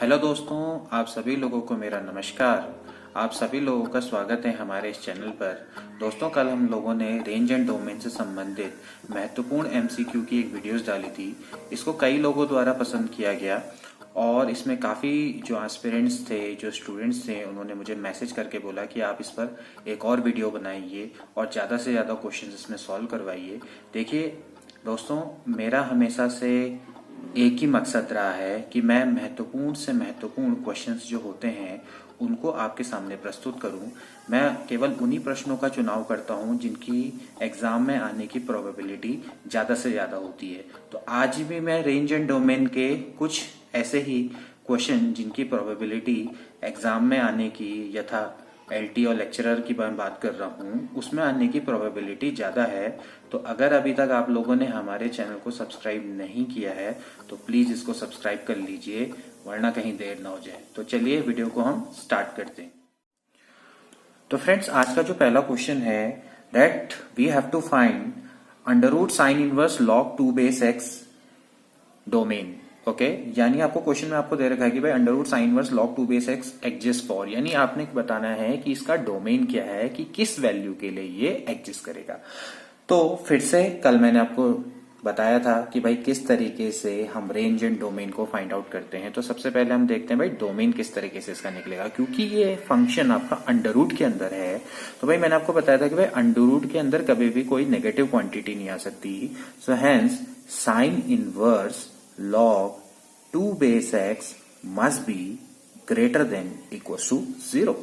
Hello दोस्तों, आप सभी लोगों को मेरा नमस्कार। आप सभी लोगों का स्वागत है हमारे इस चैनल पर। दोस्तों, कल हम लोगों ने रेंज एंड डोमेन से संबंधित महत्वपूर्ण एमसीक्यू की एक वीडियोस डाली थी। इसको कई लोगों द्वारा पसंद किया गया और इसमें काफ़ी जो एस्पिरेंट्स थे, जो स्टूडेंट्स थे, उन्होंने मुझे मैसेज करके बोला कि आप इस पर एक और वीडियो बनाइए और ज़्यादा से ज़्यादा क्वेश्चन इसमें सॉल्व करवाइए। देखिए दोस्तों, मेरा हमेशा से एक ही मकसद रहा है कि मैं महत्वपूर्ण से महत्वपूर्ण क्वेश्चंस जो होते हैं उनको आपके सामने प्रस्तुत करूं। मैं केवल उन्हीं प्रश्नों का चुनाव करता हूं जिनकी एग्जाम में आने की प्रोबेबिलिटी ज़्यादा से ज़्यादा होती है। तो आज भी मैं रेंज एंड डोमेन के कुछ ऐसे ही क्वेश्चन जिनकी प्रोबेबिलिटी एग्जाम में आने की यथा एलटी और लेक्चरर की मैं बात कर रहा हूँ, उसमें आने की प्रोबेबिलिटी ज़्यादा है। तो अगर अभी तक आप लोगों ने हमारे चैनल को सब्सक्राइब नहीं किया है तो प्लीज़ इसको सब्सक्राइब कर लीजिए, वरना कहीं देर ना हो जाए। तो चलिए वीडियो को हम स्टार्ट करते हैं। तो फ्रेंड्स, आज का जो पहला क्वेश्चन है that we have to find under root sine inverse log 2 base X domain. Okay, यानी आपको क्वेश्चन में आपको दे रखा है कि भाई under root sine inverse log 2 base X exist for, यानी आपने बताना है कि इसका डोमेन क्या है, कि किस वैल्यू के लिए ये एग्जिस्ट करेगा। तो फिर से कल मैंने आपको बताया था कि भाई किस तरीके से हम रेंज एंड डोमेन को फाइंड आउट करते हैं। तो सबसे पहले हम देखते हैं भाई डोमेन किस तरीके से इसका निकलेगा। क्योंकि ये फंक्शन आपका अंडर रूट के अंदर है, तो भाई मैंने आपको बताया था कि भाई अंडर रूट के अंदर कभी भी कोई नेगेटिव क्वांटिटी नहीं आ सकती। So hence sine inverse log 2 base x must be greater than equals to 0,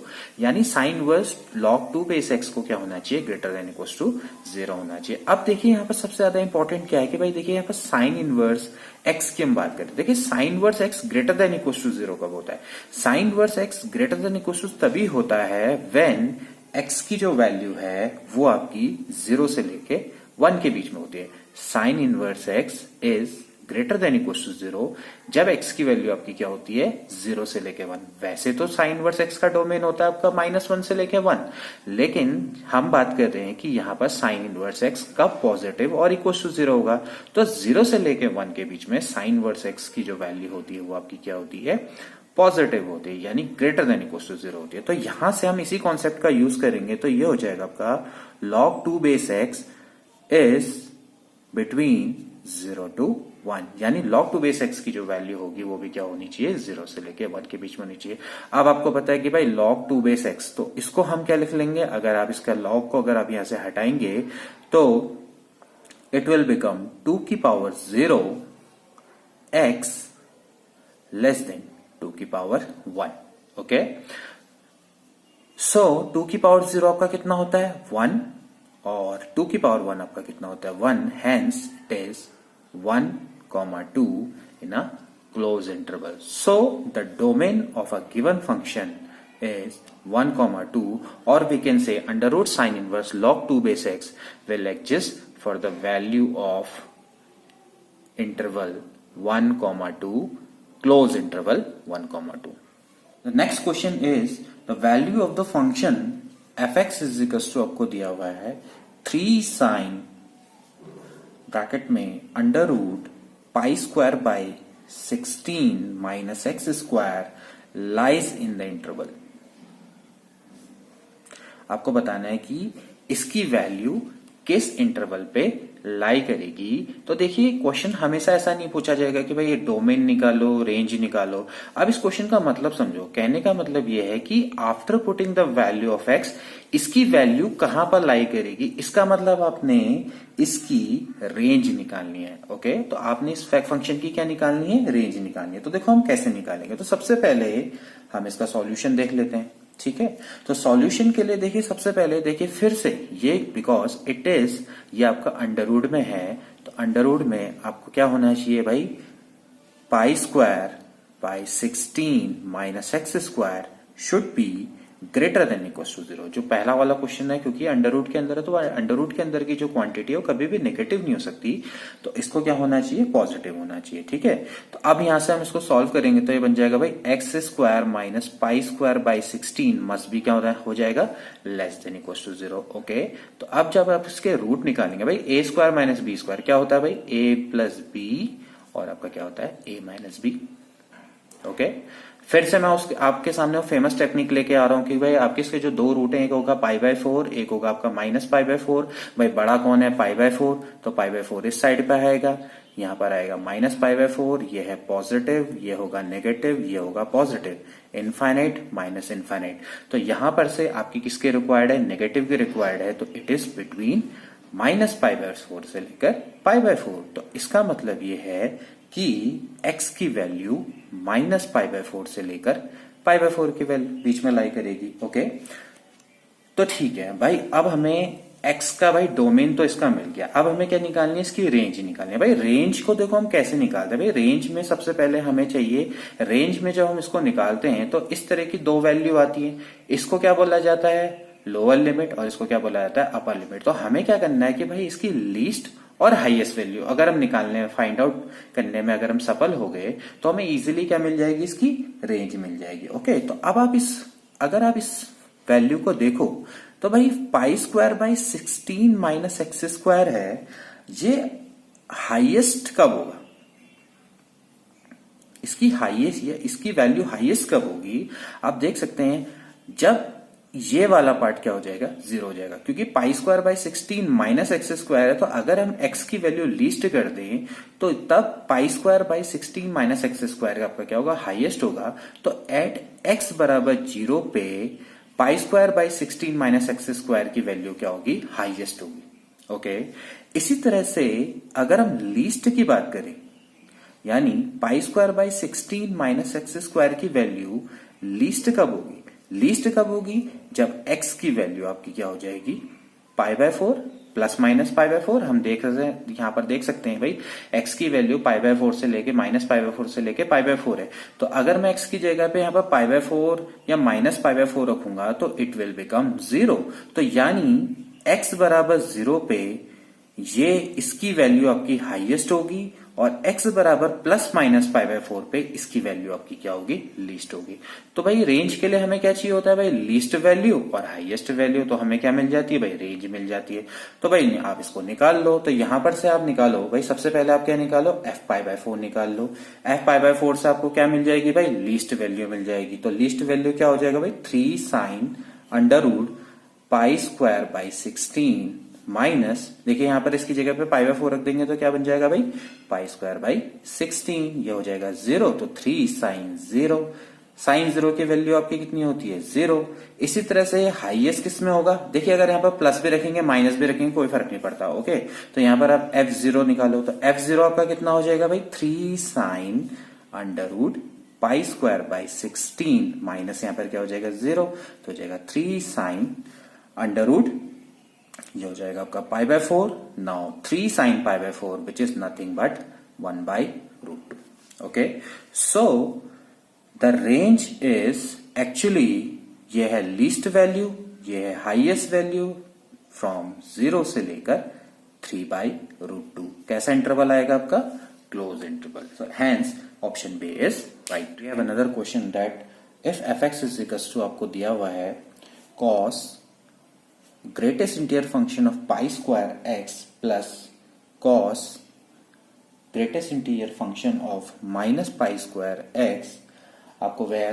यानी sign inverse log 2 base x को क्या होना चाहिए, ग्रेटर देन इक्वल्स टू 0 होना चाहिए। अब देखिए यहाँ पर सबसे ज्यादा इंपॉर्टेंट क्या है कि भाई देखिए यहाँ पर साइन इनवर्स x की हम बात करें। देखिए sine inverse x greater than equals to 0 कब होता है? Sine inverse x greater than equals to तभी होता है व्हेन x की जो वैल्यू है वो आपकी 0 से लेके 1 के बीच में होती है। Sine inverse x is greater than equals to 0 जब x की वैल्यू आपकी क्या होती है, 0 से लेके 1। वैसे तो साइन इनवर्स x का डोमेन होता है आपका -1 से लेके 1, लेकिन हम बात कर रहे हैं कि यहाँ पर साइन इनवर्स x कब पॉजिटिव और इक्वल्स टू 0 होगा, तो 0 से लेके 1 के बीच में साइन इनवर्स x की जो वैल्यू होती है वो आपकी क्या होती है, पॉजिटिव होती है, यानी ग्रेटर देन इक्वल्स टू 0 होती है। तो यहां से हम इसी कॉन्सेप्ट का यूज करेंगे, तो ये हो जाएगा आपका log 2 base x is between 0 to 1, यानी log 2 बेस x की जो वैल्यू होगी वो भी क्या होनी चाहिए, 0 से लेके 1 के बीच में होनी चाहिए। अब आपको पता है कि भाई log 2 बेस x, तो इसको हम क्या लिख लेंगे, अगर आप इसका log को अगर आप यहां से हटाएंगे तो इट विल बिकम 2 की पावर 0 x लेस देन 2 की पावर 1। ओके, सो 2 की पावर 0 आपका कितना होता है, 1, और 2 की पावर 1 आपका कितना होता है, 1। Hence it is 1,2 in a closed interval. So the domain of a given function is 1,2, or we can say under root sine inverse log 2 base x will exist for the value of interval 1,2, closed interval 1,2. The next question is the value of the function fx is equals to आपको दिया हुआ है 3 sin bracket में under root pi square by 16 minus X square lies in the interval. आपको बताना है कि इसकी वैल्यू किस इंटरवल पे लाई करेगी। तो देखिए क्वेश्चन हमेशा ऐसा नहीं पूछा जाएगा कि भाई ये डोमेन निकालो, रेंज निकालो। अब इस क्वेश्चन का मतलब समझो, कहने का मतलब ये है कि after putting the value of x इसकी वैल्यू कहां पर लाई करेगी, इसका मतलब आपने इसकी रेंज निकालनी है। ओके, तो आपने इस फंक्शन की क्या निकालनी है, रेंज निकालनी है। तो देखो हम कैसे निकालेंगे, तो सबसे पहले हम इसका सॉल्यूशन देख लेते हैं। ठीक है, तो सॉल्यूशन के लिए देखिए सबसे पहले देखिए फिर से ये बिकॉज इट इज, ये आपका अंडर रूट में है, तो अंडर रूट में आपको क्या होना चाहिए भाई, pi square by 16 minus X square should be greater than equals to 0। जो पहला वाला क्वेश्चन है, क्योंकि अंडर रूट के अंदर है तो अंडर रूट के अंदर की जो क्वांटिटी है वो कभी भी नेगेटिव नहीं हो सकती, तो इसको क्या होना चाहिए, पॉजिटिव होना चाहिए। ठीक है, तो अब यहां से हम इसको सॉल्व करेंगे तो ये बन जाएगा भाई X square minus pi square by 16 must भी क्या हो जाएगा, less than equals to 0। Okay, तो अब जब आप इसके रूट निकालेंगे भाई A square minus B square क्या होता है भाई, ए प्लस बी, और आपका क्या होता है ए माइनस बी। ओके, फिर से मैं उसके आपके सामने वो फेमस टेक्निक लेके आ रहा हूं कि भाई आपके इसके जो दो रूट हैं, एक होगा π/4, एक होगा आपका -π/4। भाई बड़ा कौन है? π/4, तो π/4 इस साइड पे आएगा, यहाँ पर आएगा -π/4, ये है पॉजिटिव, ये होगा नेगेटिव, ये होगा पॉजिटिव, इनफाइनाइट माइनस इनफाइनाइट। तो यहां पर से आपकी किसके रिक्वायर्ड है? नेगेटिव की रिक्वायर्ड है, तो इट इज बिटवीन -π/4 से लेकर π/4। तो इसका मतलब ये है कि x की वैल्यू -π/4 से लेकर π/4 की वैल्यू बीच में लाई करेगी। ओके, तो ठीक है भाई, अब हमें x का भाई डोमेन तो इसका मिल गया, अब हमें क्या निकालनी है? इसकी रेंज निकालनी है। भाई रेंज को देखो हम कैसे निकालते हैं। भाई रेंज में सबसे पहले हमें चाहिए, रेंज में जब हम इसको निकालते हैं तो इस तरह की दो वैल्यू आती है, इसको क्या बोला जाता है? लोअर लिमिट, और इसको क्या बोला जाता है? Upper limit. तो हमें क्या करना है कि भाई इसकी लीस्ट और हाईएस्ट वैल्यू अगर हम निकालने में, फाइंड आउट करने में अगर हम सफल हो गए तो हमें इजीली क्या मिल जाएगी? इसकी रेंज मिल जाएगी। ओके, तो अब आप अगर आप इस वैल्यू को देखो तो भाई π² माइनस x² है, ये हाईएस्ट कब होगा? इसकी हाईएस्ट या इसकी वैल्यू हाईएस्ट कब होगी? आप देख सकते हैं जब ये वाला पार्ट क्या हो जाएगा? 0 हो जाएगा, क्योंकि π² माइनस x² है। तो अगर हम x की वैल्यू लीस्ट कर दें तो तब π² माइनस x² का आपका क्या होगा? हाईएस्ट होगा। तो एट x बराबर 0 पे π² माइनस x² की वैल्यू क्या होगी? हाईएस्ट होगी। ओके, इसी तरह से अगर हम लीस्ट की बात करें, यानी π² माइनस x² की वैल्यू लीस्ट कब होगी? लीस्ट कब होगी? जब x की वैल्यू आपकी क्या हो जाएगी? π/4 प्लस माइनस π/4। हम देख रहे हैं, यहां पर देख सकते हैं भाई x की वैल्यू π/4 से लेके -π/4 से लेके π/4 है। तो अगर मैं x की जगह पे यहाँ पर π/4 या -π/4 रखूंगा तो इट विल बिकम 0। तो यानी x बराबर 0 पे ये इसकी वैल्यू आपकी हाईएस्ट होगी, और x बराबर प्लस माइनस π/4 पे इसकी वैल्यू आपकी क्या होगी? लीस्ट होगी। तो भाई रेंज के लिए हमें क्या चाहिए होता है? भाई लीस्ट वैल्यू और हाईएस्ट वैल्यू। तो हमें क्या मिल जाती है? भाई रेंज मिल जाती है। तो भाई आप इसको निकाल लो। तो यहां पर से आप निकालो भाई, सबसे पहले आप क्या निकालो? f π/4 निकाल लो। f π/4 से आपको क्या मिल जाएगी? भाई लीस्ट वैल्यू मिल जाएगी। तो लीस्ट वैल्यू क्या हो जाएगा भाई? 3 sin √ π² माइनस, देखिए यहां पर इसकी जगह पे π/4 रख देंगे तो क्या बन जाएगा भाई? π²/16, ये हो जाएगा 0। तो 3 sin 0, sin 0 की वैल्यू आपकी कितनी होती है? 0। इसी तरह से हाईएस्ट किस में होगा? देखिए अगर यहाँ पर प्लस भी रखेंगे माइनस भी रखेंगे कोई फर्क नहीं पड़ता। ओके, तो यहाँ पर आप f0 निकालो, तो f0 आपका कितना हो जाएगा भाई? 3 sin √ π² माइनस यहाँ पर क्या हो जाएगा? 0, तो हो जाएगा 3 sin √ ये हो जाएगा आपका π/4। Now 3 sin π/4 which is nothing but 1/√2। Okay, so the range is actually, ये है लीस्ट वैल्यू, ये है हाईएस्ट वैल्यू फ्रॉम 0 से लेकर 3/√2। कैसा इंटरवल आएगा आपका? Close interval. So hence option B is right. We have another question that if f(x) is equals to, आपको दिया हुआ है cos greatest interior function of π² plus cos greatest interior function of -π², आपको वह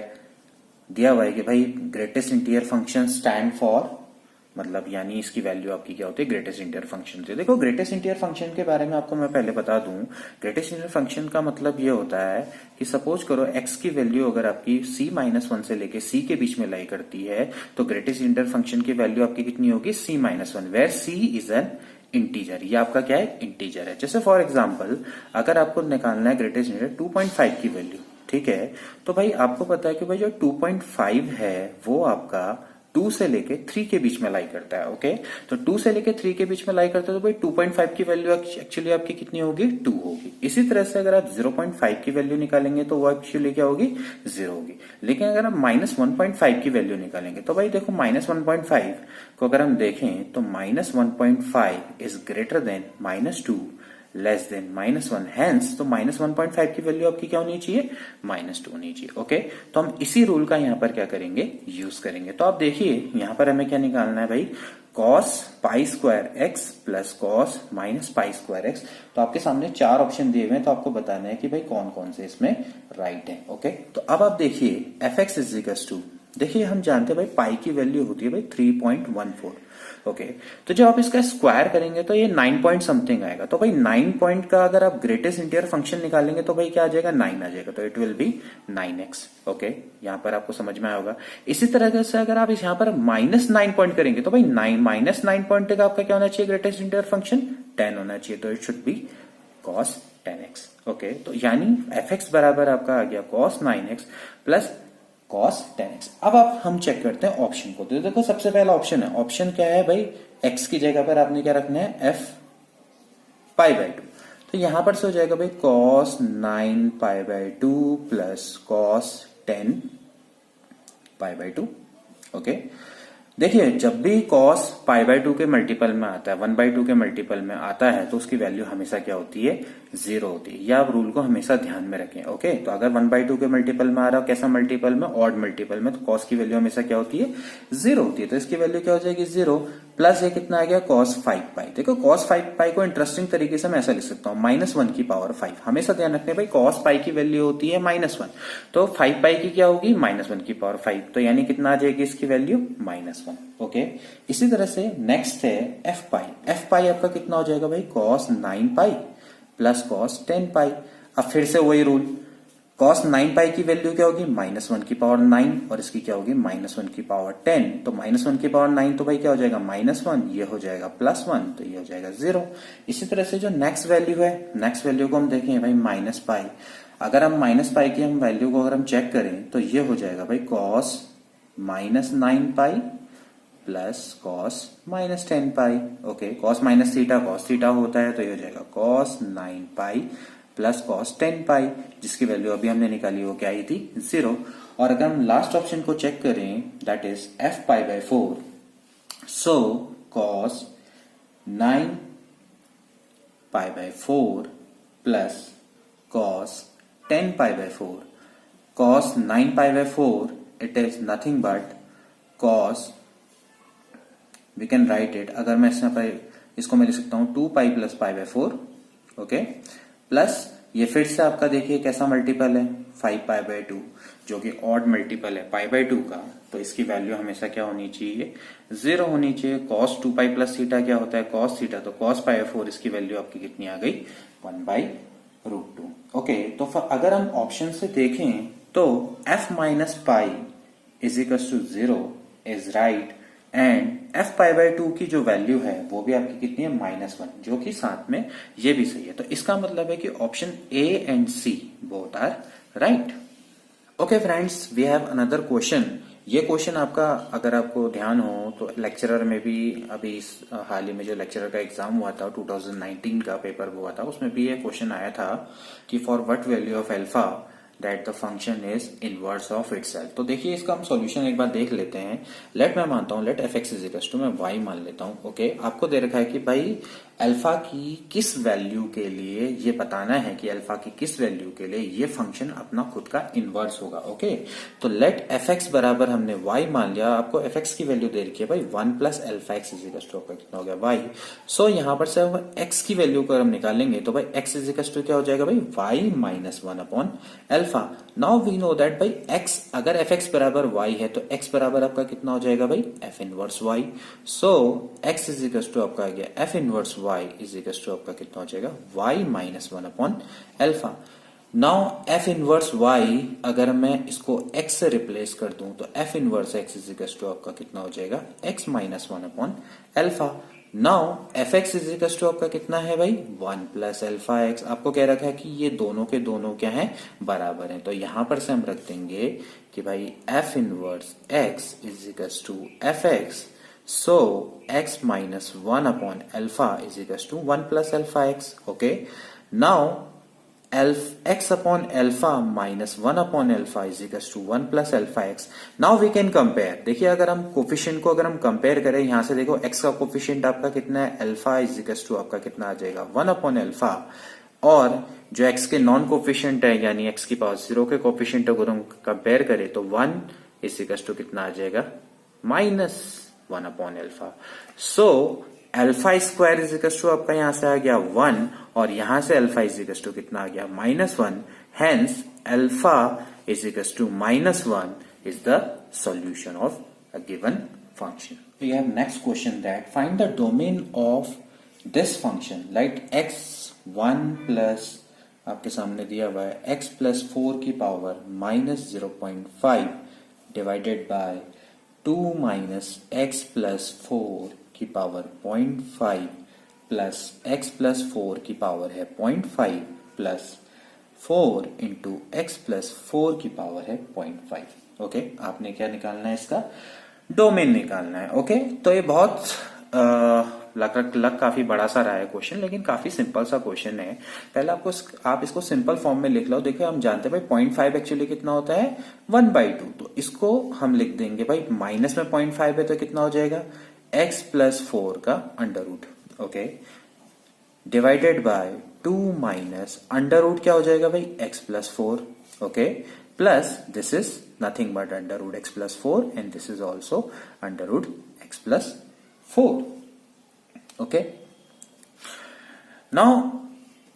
दिया हुआ है कि भाई greatest interior function stand for, मतलब यानी इसकी वैल्यू आपकी क्या होती है? ग्रेटेस्ट इंटीरियर फंक्शन से। देखो ग्रेटेस्ट इंटीरियर फंक्शन के बारे में आपको मैं पहले बता दूं, ग्रेटेस्ट इंटीरियर फंक्शन का मतलब ये होता है कि सपोज करो x की वैल्यू अगर आपकी c-1 से लेके c के बीच में लाई करती है तो ग्रेटेस्ट इंटीरियर फंक्शन की वैल्यू आपकी कितनी होगी? c-1, where c is an integer. ये आपका क्या है? इंटीजर है। जैसे फॉर एग्जाम्पल अगर आपको निकालना है ग्रेटेस्ट इंटीरियर 2.5 की वैल्यू, ठीक है, तो भाई आपको पता है कि भाई जो 2.5 है वो आपका 2 से लेके 3 के बीच में लाई करता है। ओके, तो 2 से लेके 3 के बीच में लाई करता है तो भाई 2.5 की वैल्यू एक्चुअली आपकी कितनी होगी? 2 होगी। इसी तरह से अगर आप 0.5 की वैल्यू निकालेंगे तो वो एक्चुअली क्या होगी? 0 होगी। लेकिन अगर आप -1.5 की वैल्यू निकालेंगे तो भाई देखो -1.5 को अगर हम देखें तो -1.5 is greater than -2 less than -1, hence तो -1.5 की वैल्यू आपकी क्या होनी चाहिए, -2 होनी चाहिए। ओके, तो हम इसी रूल का यहाँ पर क्या करेंगे, यूज करेंगे। तो आप देखिए यहाँ पर हमें क्या निकालना है भाई, cos pi square x plus cos minus pi square x. तो आपके सामने 4 ऑप्शन दिए हुए हैं, तो आपको बताना है कि भाई कौन कौन से इसमें राइट है। ओके, तो अब आप देखिए F X is equal to, देखिए हम जानते हैं भाई पाई की वैल्यू होती है भाई 3.14। ओके, तो जब आप इसका स्क्वायर करेंगे तो ये 9 पॉइंट समथिंग आएगा। तो भाई 9 पॉइंट का अगर आप ग्रेटेस्ट इंटीरियर फंक्शन निकालेंगे तो भाई क्या आ जाएगा, 9 आ जाएगा। तो it will be 9x। Okay, यहाँ पर आपको समझ में आया होगा। इसी तरह से अगर आप इस यहाँ पर -9 पॉइंट करेंगे तो भाई -9 पॉइंट का आपका क्या होना चाहिए, ग्रेटेस्ट इंटीरियर फंक्शन 10 होना चाहिए। तो it should be cos 10x। Okay, तो यानी fx बराबर आपका आ गया cos 9x plus cos 10x। अब आप हम चेक करते हैं ऑप्शन को। तो देखो सबसे पहला ऑप्शन है, ऑप्शन क्या है भाई, x की जगह पर आपने क्या रखना है, f पाई बाय 2। तो यहां पर से हो जाएगा भाई cos 9 pi by 2 plus cos 10 pi by 2। Okay, देखिए जब भी cos पाई बाय 2 के मल्टीपल में आता है, 1/2 के मल्टीपल में आता है, तो उसकी वैल्यू हमेशा क्या होती है, 0 होती है। या आप रूल को हमेशा ध्यान में रखें। ओके, तो अगर 1/2 के मल्टीपल में आ रहा है, कैसा मल्टीपल में, ऑड मल्टीपल में, तो cos की वैल्यू हमेशा क्या होती है, 0 होती है। तो इसकी वैल्यू क्या हो जाएगी, 0 प्लस ये कितना आ गया, cos 5 पाई। देखो cos 5 पाई को इंटरेस्टिंग तरीके से मैं ऐसा लिख सकता हूँ, -1 की पावर 5। हमेशा ध्यान रखने भाई cos पाई की वैल्यू होती है -1, तो 5 पाई की क्या होगी, -1 की पावर 5। तो यानी कितना आ जाएगी इसकी वैल्यू, -1। ओके, इसी तरह से नेक्स्ट है एफ पाई। एफ पाई आपका कितना हो जाएगा भाई, cos 9 पाई प्लस cos 10 पाई। अब फिर से वही रूल, cos 9 पाई की वैल्यू क्या होगी, -1 की पावर 9, और इसकी क्या होगी, -1 की पावर 10। तो -1 की पावर 9 तो भाई क्या हो जाएगा, -1, ये हो जाएगा +1, तो ये हो जाएगा 0। इसी तरह से जो नेक्स्ट वैल्यू है, नेक्स्ट वैल्यू को हम देखें भाई माइनस पाई। अगर हम माइनस पाई की हम वैल्यू को अगर हम चेक करें तो ये हो जाएगा भाई cos -9 pi plus cos -10 pi. Okay, cos minus theta cos theta होता है, तो ये हो जाएगा cos 9 pi plus cos 10 pi, जिसकी वैल्यू अभी हमने निकाली वो क्या आई थी, 0। और अगर हम लास्ट ऑप्शन को चेक करें, that is f pi by 4, सो cos 9 pi by 4 plus cos 10 pi by 4। cos 9 pi by 4 it is nothing but cos, we can write it, अगर मैं इसको मैं लिख सकता हूं 2 pi plus pi by 4। Okay, plus ये फिर से आपका देखिए कैसा मल्टीपल है, 5 पाई बाय 2, जो कि ऑड मल्टीपल है पाई बाय 2 का। तो इसकी वैल्यू हमेशा क्या होनी चाहिए, 0 होनी चाहिए। cos 2 पाई प्लस थीटा क्या होता है, cos थीटा, तो cos पाई बाय 4 इसकी वैल्यू आपकी कितनी आ गई, 1/√2। ओके, तो अगर हम ऑप्शन से देखें तो f minus pi is equal to 0 is right, and f pi by 2 की जो वैल्यू है वो भी आपकी कितनी है, -1, जो कि साथ में ये भी सही है। तो इसका मतलब है कि option A and C both are right. Okay friends, we have another question. ये क्वेश्चन आपका अगर आपको ध्यान हो तो लेक्चरर में भी अभी हाल ही में जो लेक्चरर का एग्जाम हुआ था 2019 का पेपर हुआ था, उसमें भी ये क्वेश्चन आया था कि for what value of alpha that the function is inverse of itself. तो देखिए इसका हम सॉल्यूशन एक बार देख लेते हैं। लेट मैं मानता हूं, let F X is equal to, मैं वाई मान लेता हूं। ओके, आपको दे रखा है कि भाई अल्फा की किस वैल्यू के लिए, ये बताना है कि अल्फा की किस वैल्यू के लिए ये फंक्शन अपना खुद का इनवर्स होगा। ओके, तो लेट एफ एक्स बराबर हमने वाई मान लिया। आपको एफ एक्स की वैल्यू दे रखी है भाई 1 plus alpha X is equal to कितना हो गया, वाई। सो यहां पर से एक्स की वैल्यू को हम निकालेंगे तो भाई एक्स इज इक्वल टू क्या हो जाएगा भाई, Y minus 1 upon alpha. Now we know that भाई एक्स, अगर एफ एक्स बराबर वाई है तो एक्स बराबर आपका कितना हो जाएगा भाई, F inverse Y. So X is equal to आपका आ गया F inverse Y is equal to आपका कितना हो जाएगा, Y minus 1 upon alpha. Now F inverse Y अगर मैं इसको x से रिप्लेस कर दूं तो F inverse x is equal to आपका कितना हो जाएगा, x minus 1 upon alpha. Now F X is equal to आपका कितना है भाई, 1 प्लस अल्फा एक्स। आपको कह रखा है कि ये दोनों के दोनों क्या है, बराबर हैं। तो यहां पर से हम रख देंगे कि भाई F inverse x is equal to F X, so x minus 1 upon alpha is equal to 1 plus alpha X. Okay, now x upon alpha minus 1 upon alpha is equals to 1 plus alpha x. Now we can compare. देखिए अगर हम coefficient को अगर हम compare करें, यहां से देखो x का कोफिशिएंट आपका कितना है, अल्फा इज इक्वल्स टू आपका कितना आ जाएगा 1 अपॉन अल्फा, और जो x के नॉन कोफिशिएंट है यानी x की पावर 0 के कोफिशिएंट को हम कंपेयर करें तो 1 इज इक्वल्स टू कितना आ जाएगा minus 1 upon alpha. So alpha square is equals to आपका यहां से आ गया 1 और यहां से अल्फा इज इक्वल्स टू कितना आ गया -1. Hence alpha is equals to -1 is the solution of a given function. We have next question that find the domain of this function. Like x1 plus आपके सामने दिया हुआ है x plus 4 की power -0.5 divided by 2 minus x plus 4 की power 0.5 plus x plus 4 की power है 0.5 plus 4 into x plus 4 की पावर है 0.5. ओके, आपने क्या निकालना है, इसका डोमेन निकालना है. ओके, तो ये बहुत लग काफी बड़ा सा रहा है क्वेश्चन, लेकिन काफी सिंपल सा क्वेश्चन है. पहले आप इसको सिंपल फॉर्म में लिख लो. देखिए हम जानते हैं भाई 0.5 एक्चुअली कितना होता है 1/2, तो इसको हम लिख देंगे भाई माइनस में 0.5 है तो कितना हो जाएगा x प्लस 4 का under root. Okay, divided by 2 minus under root क्या हो जाएगा भाई x plus 4. Okay, plus this is nothing but under root x plus 4 and this is also under root x plus 4. Okay, now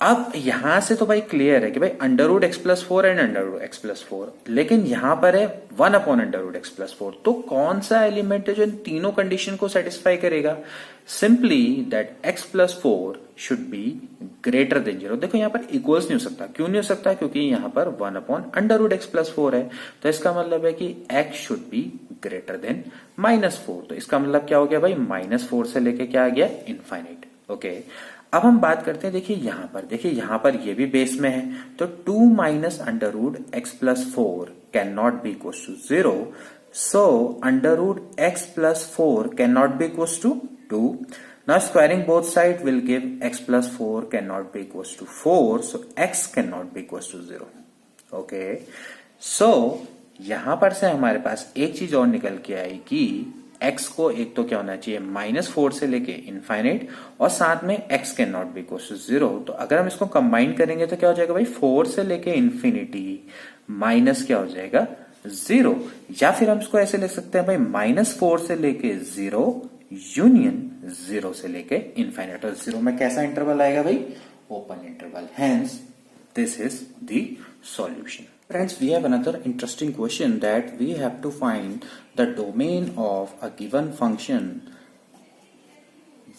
अब यहां से तो भाई क्लियर है कि भाई under root X plus 4 and under root X plus 4, लेकिन यहां पर है 1 upon under root X plus 4. तो कौन सा एलिमेंट है जो इन तीनों कंडीशन को सेटिस्फाई करेगा? Simply that x plus 4 should be greater then 0. देखो यहां पर इक्वल्स नहीं हो सकता. क्यों नहीं हो सकता? क्योंकि यहां पर 1 upon under root X plus 4 है. तो इसका मतलब है कि x should be greater than -4. तो इसका मतलब क्या हो गया भाई, -4 से लेके क्या आ गया इनफाइनाइट. ओके, अब हम बात करते हैं. देखिए यहां पर ये भी बेस में है, तो 2 minus under root X plus 4 can not be equal to 0. So under root X plus 4 can not be equal to 2. Now squaring both sides will give x plus 4 cannot be equals to 4. So x cannot be equals to 0. Okay. So यहां पर से हमारे पास एक चीज और निकल के आई कि x को एक तो क्या होना चाहिए -4 से लेके इनफाइनाइट, और साथ में x can not be equal to 0. तो अगर हम इसको कंबाइन करेंगे तो क्या हो जाएगा भाई 4 से लेके इन्फिनिटी माइनस क्या हो जाएगा 0. या फिर हम इसको ऐसे लिख सकते हैं भाई -4 से लेके 0 यूनियन 0 से लेके इनफाइनाइट. और 0 में कैसा इंटरवल आएगा भाई, open interval. Hence this is the solution. Friends, we have another interesting question that we have to find the domain of a given function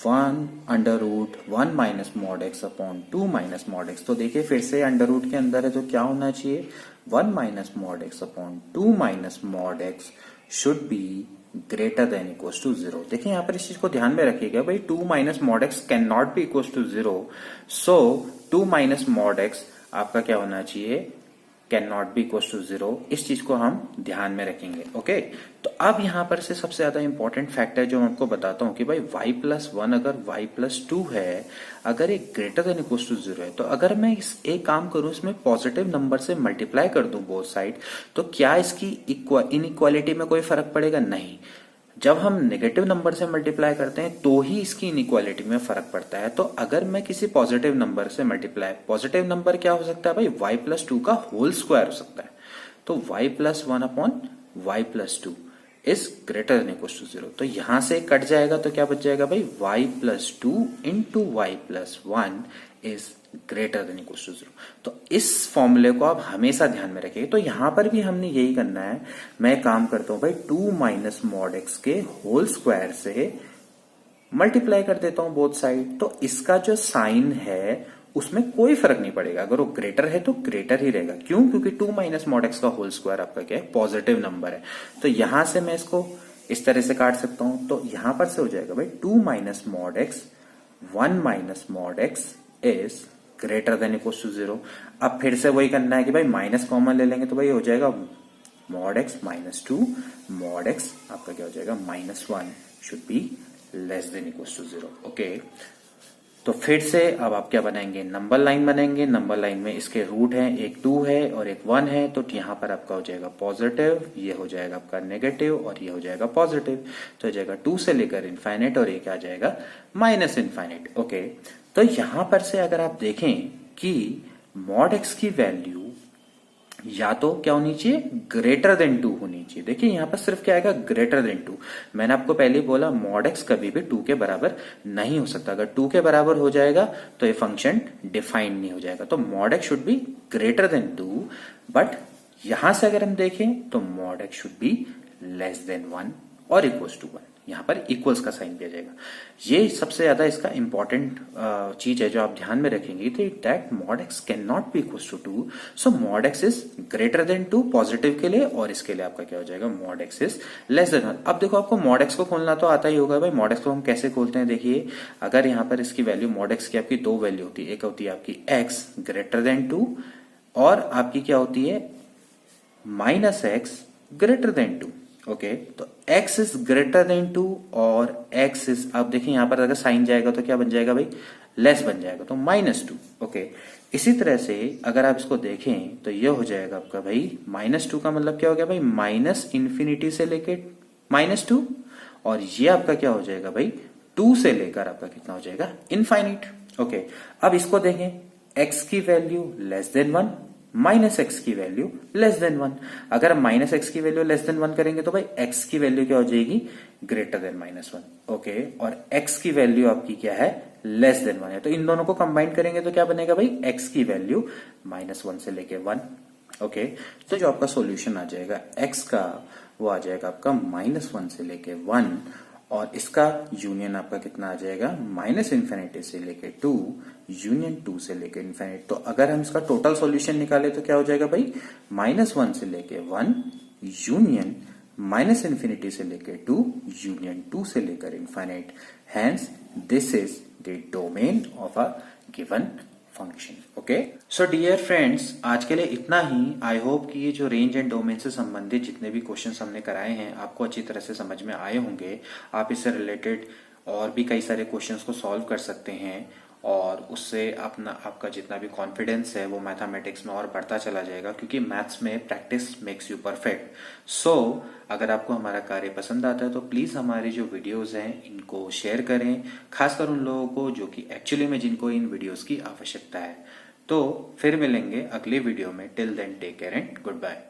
1 under root 1 minus mod x upon 2 minus mod x. तो देखिए फिर से under root के अंदर है तो क्या होना चाहिए 1 minus mod x upon 2 minus mod x should be greater than equals to 0. देखिए यहाँ पर इस चीज को ध्यान में रखिएगा भाई 2 minus mod x can not be equals to 0. So 2 minus mod x आपका क्या होना चाहिए can not be equal to 0. इस चीज को हम ध्यान में रखेंगे. ओके, तो अब यहां पर से सबसे ज्यादा इंपॉर्टेंट फैक्ट है जो मैं आपको बताता हूं कि भाई y प्लस 1 अगर y प्लस 2 है, अगर एक ग्रेटर देन इक्वल टू 0 है, तो अगर मैं एक काम करूं इसमें पॉजिटिव नंबर से मल्टीप्लाई कर दूं बोथ साइड, तो क्या इसकी इनइक्वालिटी में कोई फर्क पड़ेगा? नहीं. जब हम नेगेटिव नंबर से मल्टीप्लाई करते हैं तो ही इसकी इनइक्वालिटी में फर्क पड़ता है. तो अगर मैं किसी पॉजिटिव नंबर से मल्टीप्लाई, पॉजिटिव नंबर क्या हो सकता है भाई y प्लस 2 का होल स्क्वायर हो सकता है. तो y plus 1 upon y plus 2 is greater than equal to 0. तो यहां से कट जाएगा तो क्या बच जाएगा भाई y plus 2 into Y plus 1 is greater than equal to 0. तो इस फॉर्मूले को आप हमेशा ध्यान में रखिए. तो यहां पर भी हमने यही करना है. मैं काम करता हूं भाई 2 माइनस मॉड एक्स के होल स्क्वायर से मल्टीप्लाई कर देता हूं बोथ साइड. तो इसका जो साइन है उसमें कोई फर्क नहीं पड़ेगा. अगर वो ग्रेटर है तो ग्रेटर ही रहेगा. क्यों? क्योंकि 2 माइनस मॉड एक्स का होल स्क्वायर आपका क्या है पॉजिटिव नंबर है. तो यहां से मैं इसको इस तरह से काट सकता हूं. तो यहां पर से हो जाएगा भाई 2 minus mod X 1 minus mod x is greater than equal to 0. अब फिर से वही करना है कि भाई माइनस कॉमन ले लेंगे तो भाई हो जाएगा mod x minus 2 mod x आपका क्या हो जाएगा -1 should be less than equal to 0. Okay, तो फिर से अब आप क्या बनाएंगे, नंबर लाइन बनाएंगे। नंबर लाइन में इसके रूट हैं, एक 2 है और एक 1 है, तो यहाँ पर आपका हो जाएगा पॉजिटिव, ये हो जाएगा आपका नेगेटिव और ये हो जाएगा पॉजिटिव। तो हो जाएगा 2 से लेकर इनफाइनाइट और ये क्या आ जाएगा माइनस इनफाइनाइट। ओके, तो यहां पर से अगर आप देखें कि मॉड एक्स की वैल्यू या तो क्या होनी चाहिए, ग्रेटर देन 2 होनी चाहिए। देखिए यहां पर सिर्फ क्या आएगा, ग्रेटर देन 2। मैंने आपको पहले ही बोला मॉड एक्स कभी भी 2 के बराबर नहीं हो सकता। अगर 2 के बराबर हो जाएगा तो ये फंक्शन डिफाइंड नहीं हो जाएगा। तो mod x should be greater than 2, but यहां से अगर हम देखें तो mod x should be less than 1 और इक्वल्स टू 1। यहां पर इक्वल्स का साइन दिया जाएगा। ये सबसे ज्यादा इसका इंपॉर्टेंट चीज है जो आप ध्यान में रखेंगे, तो that mod x can not be equals to 2, so mod x is greater than 2 positive के लिए, और इसके लिए आपका क्या हो जाएगा, mod x is less than 1। अब देखो आपको मॉड एक्स को खोलना तो आता ही होगा भाई। मॉड एक्स को हम कैसे खोलते हैं, देखिए अगर यहाँ पर इसकी वैल्यू, मॉड एक्स की आपकी दो वैल्यू होती है, एक होती है आपकी एक्स ग्रेटर देन 2 और आपकी क्या होती है minus x greater than 2। Okay, तो x इज ग्रेटर देन 2 और x इज, आप देखिए यहां पर अगर साइन जाएगा तो क्या बन जाएगा भाई, लेस बन जाएगा, तो -2। ओके, इसी तरह से अगर आप इसको देखें तो ये हो जाएगा आपका भाई -2 का मतलब क्या हो गया भाई, माइनस इंफिनिटी से लेके -2, और ये आपका क्या हो जाएगा भाई 2 से लेकर आपका कितना हो जाएगा, इनफाइनिट। ओके, अब इसको देखें, x की value less than 1, minus x की वैल्यू लेस देन 1। अगर हम माइनस एक्स की वैल्यू लेस देन 1 करेंगे तो भाई x की वैल्यू क्या हो जाएगी, ग्रेटर देन -1। ओके, और x की वैल्यू आपकी क्या है, लेस देन 1 है। तो इन दोनों को कंबाइन करेंगे तो क्या बनेगा भाई, x की वैल्यू -1 से लेके 1। ओके, तो जो आपका सॉल्यूशन आ जाएगा x का, वो आ जाएगा आपका -1 से लेके 1, और इसका यूनियन आपका कितना आ जाएगा, माइनस इन्फिनिटी से लेके 2 यूनियन 2 से लेके इन्फिनिटी। तो अगर हम इसका टोटल सॉल्यूशन निकाले तो क्या हो जाएगा भाई, -1 से लेके 1 यूनियन माइनस इन्फिनिटी से लेके 2 यूनियन 2 से लेकर infinite. Hence this is the domain of a given function. Okay, so dear friends, आज के लिए इतना ही। आई होप कि ये जो रेंज एंड डोमेन से संबंधित जितने भी क्वेश्चंस हमने कराए हैं आपको अच्छी तरह से समझ में आए होंगे। आप इससे रिलेटेड और भी कई सारे क्वेश्चंस को सॉल्व कर सकते हैं, और उससे अपना आपका जितना भी कॉन्फिडेंस है वो मैथमेटिक्स में और बढ़ता चला जाएगा, क्योंकि मैथ्स में प्रैक्टिस मेक्स यू परफेक्ट। सो अगर आपको हमारा कार्य पसंद आता है तो प्लीज हमारी जो वीडियोस हैं इनको शेयर करें, खासकर उन लोगों को जो कि एक्चुअली में जिनको इन वीडियोस की आवश्यकता है। तो फिर मिलेंगे अगले वीडियो में। Till then take care and good bye.